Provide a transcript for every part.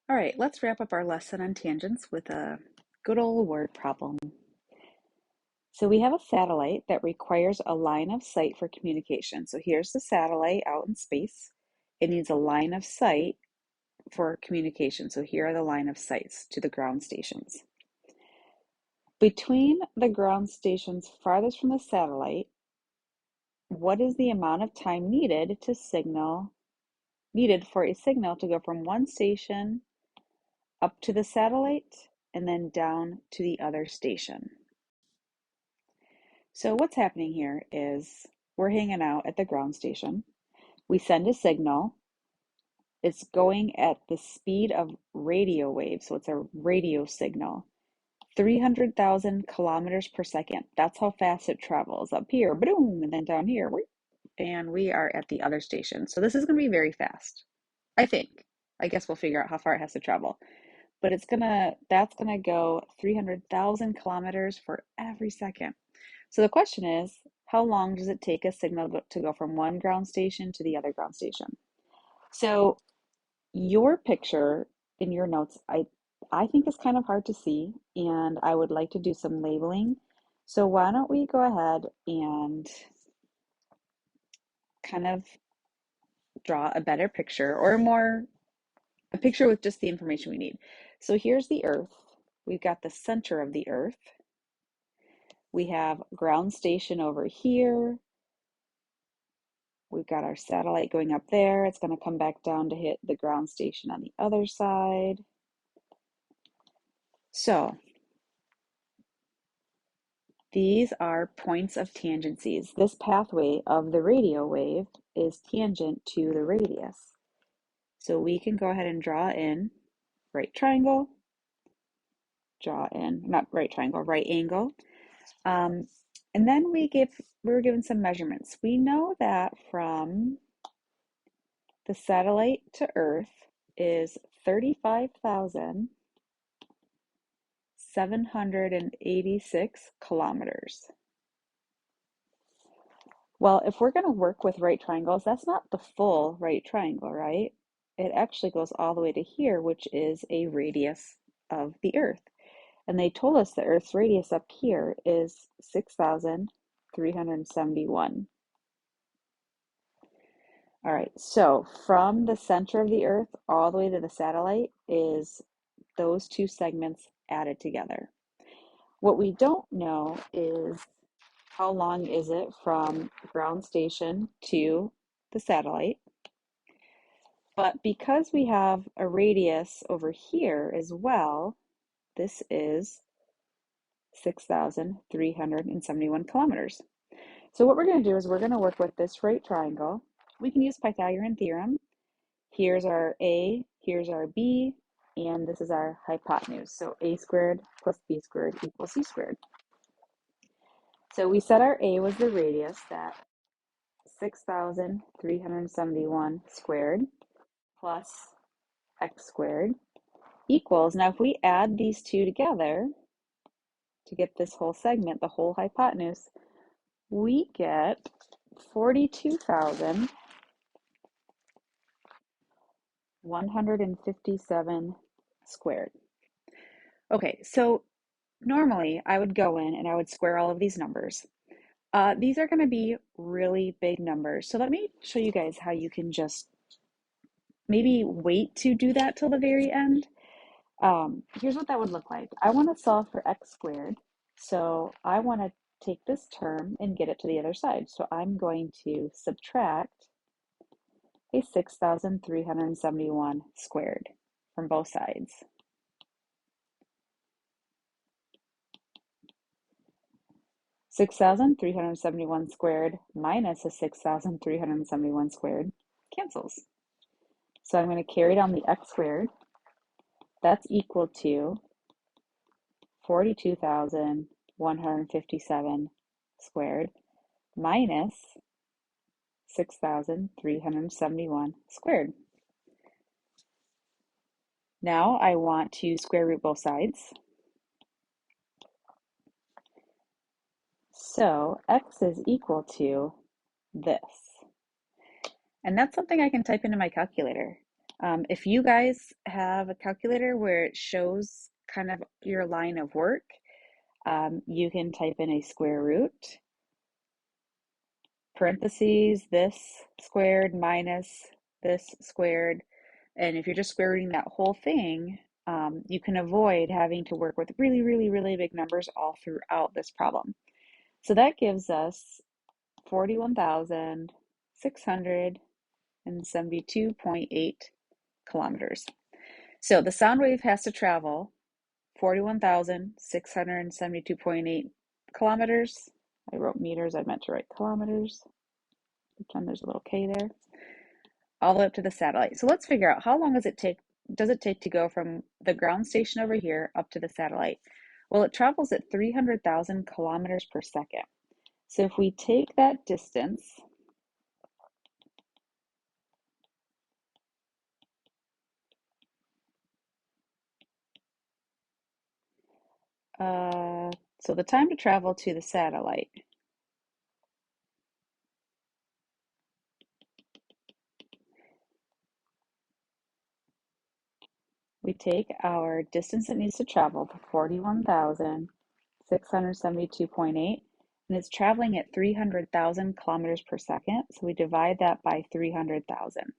All right, let's wrap up our lesson on tangents with a good old word problem. So we have a satellite that requires a line of sight for communication. So here's the satellite out in space. It needs a line of sight for communication. So here are the line of sights to the ground stations. Between the ground stations farthest from the satellite, what is the amount of time needed for a signal to go from one station up to the satellite and then down to the other station? So what's happening here is we're hanging out at the ground station. We send a signal. It's going at the speed of radio waves, so it's a radio signal. 300,000 kilometers per second. That's how fast it travels. Up here, boom, and then down here, and we are at the other station. So this is going to be very fast, I think. I guess we'll figure out how far it has to travel. But that's gonna go 300,000 kilometers for every second. So the question is, how long does it take a signal to go from one ground station to the other ground station? So your picture in your notes, I think is kind of hard to see, and I would like to do some labeling. So why don't we go ahead and kind of draw a better picture or a picture with just the information we need. So here's the Earth. We've got the center of the Earth. We have ground station over here. We've got our satellite going up there. It's going to come back down to hit the ground station on the other side. So these are points of tangencies. This pathway of the radio wave is tangent to the radius. So we can go ahead and draw in right triangle, draw in, not right triangle, right angle. And then we were given some measurements. We know that from the satellite to Earth is 35,786 kilometers. Well, if we're going to work with right triangles, that's not the full right triangle, right? It actually goes all the way to here, which is a radius of the Earth. And they told us the Earth's radius up here is 6,371. All right, so from the center of the Earth all the way to the satellite is those two segments added together. What we don't know is how long is it from ground station to the satellite. But because we have a radius over here as well, this is 6,371 kilometers. So what we're going to do is we're going to work with this right triangle. We can use Pythagorean theorem. Here's our A, here's our B, and this is our hypotenuse. So A squared plus B squared equals C squared. So we said our A was the radius, that 6,371 squared plus x squared equals, now if we add these two together to get this whole segment, the whole hypotenuse, we get 42,157 squared. Okay, so normally I would go in and I would square all of these numbers. These are going to be really big numbers. So let me show you guys how you can just maybe wait to do that till the very end. Here's what that would look like. I want to solve for x squared. So I want to take this term and get it to the other side. So I'm going to subtract a 6,371 squared from both sides. 6,371 squared minus a 6,371 squared cancels. So I'm going to carry down the x squared. That's equal to 42,157 squared minus 6,371 squared. Now I want to square root both sides. So x is equal to this. And that's something I can type into my calculator. If you guys have a calculator where it shows kind of your line of work, you can type in a square root, parentheses, this squared minus this squared. And if you're just square rooting that whole thing, you can avoid having to work with really, really, really big numbers all throughout this problem. So that gives us 41,672.8 kilometers. So the sound wave has to travel 41,672.8 kilometers. I wrote meters, I meant to write kilometers. Pretend there's a little K there. All the way up to the satellite. So let's figure out how long does it take to go from the ground station over here up to the satellite? Well, it travels at 300,000 kilometers per second. So if we take that distance, so the time to travel to the satellite, we take our distance it needs to travel, the 41,672.8, and it's traveling at 300,000 kilometers per second. So we divide that by 300,000.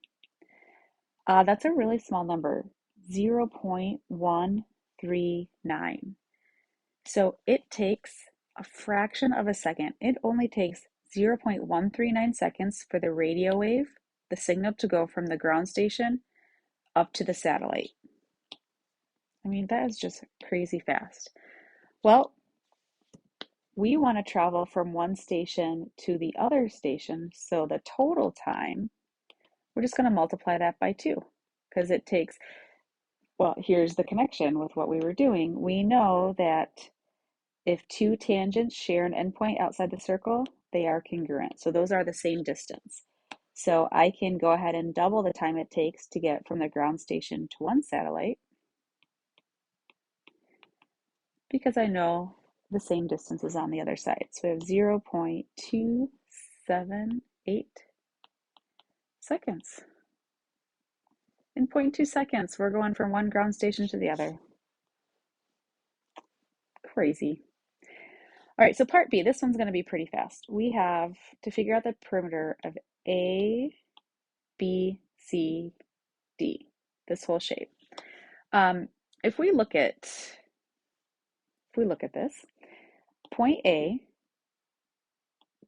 That's a really small number, 0.139. So it takes a fraction of a second. It only takes 0.139 seconds for the radio wave, the signal, to go from the ground station up to the satellite. I mean, that is just crazy fast. Well, we want to travel from one station to the other station, so the total time, we're just going to multiply that by 2 because it takes, well, here's the connection with what we were doing. We know that if two tangents share an endpoint outside the circle, they are congruent. So those are the same distance. So I can go ahead and double the time it takes to get from the ground station to one satellite because I know the same distance is on the other side. So we have 0.278 seconds. In 0.2 seconds, we're going from one ground station to the other. Crazy. All right, so part B, this one's going to be pretty fast. We have to figure out the perimeter of A, B, C, D, this whole shape. If we look at this, point A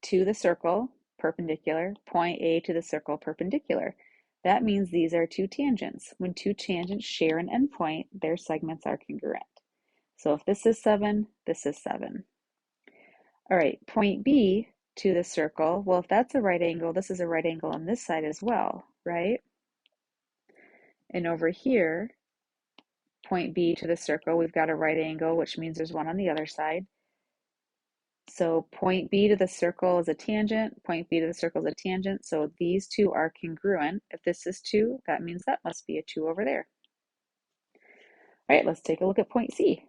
to the circle perpendicular, point A to the circle perpendicular. That means these are two tangents. When two tangents share an endpoint, their segments are congruent. So if this is 7, this is 7. All right, point B to the circle, well, if that's a right angle, this is a right angle on this side as well, right? And over here, point B to the circle, we've got a right angle, which means there's one on the other side. So point B to the circle is a tangent, point B to the circle is a tangent, so these two are congruent. If this is 2, that means that must be a 2 over there. All right, let's take a look at point C.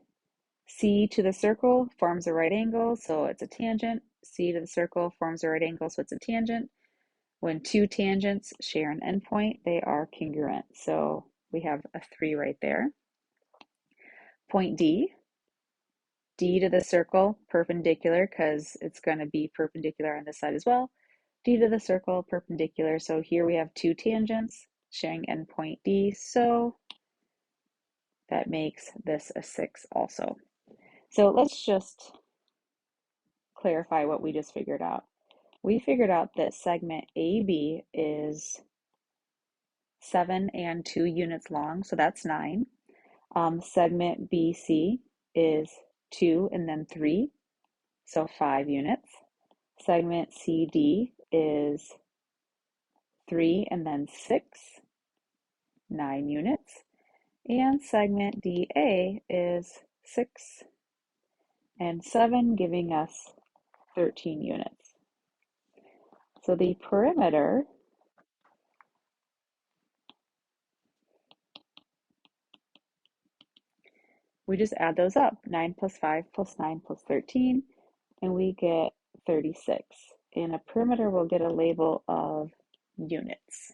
C to the circle forms a right angle, so it's a tangent. C to the circle forms a right angle, so it's a tangent. When two tangents share an endpoint, they are congruent. So we have a 3 right there. Point D, D to the circle, perpendicular, because it's going to be perpendicular on this side as well. D to the circle, perpendicular. So here we have two tangents sharing endpoint D, so that makes this a 6 also. So let's just clarify what we just figured out. We figured out that segment AB is 7 and 2 units long, so that's 9. Segment BC is 2 and then 3, so 5 units. Segment CD is 3 and then 6, 9 units. And segment DA is 6 and 7, giving us 13 units. So the perimeter we just add those up, 9 plus 5 plus 9 plus 13, and we get 36. And a perimeter will get a label of units.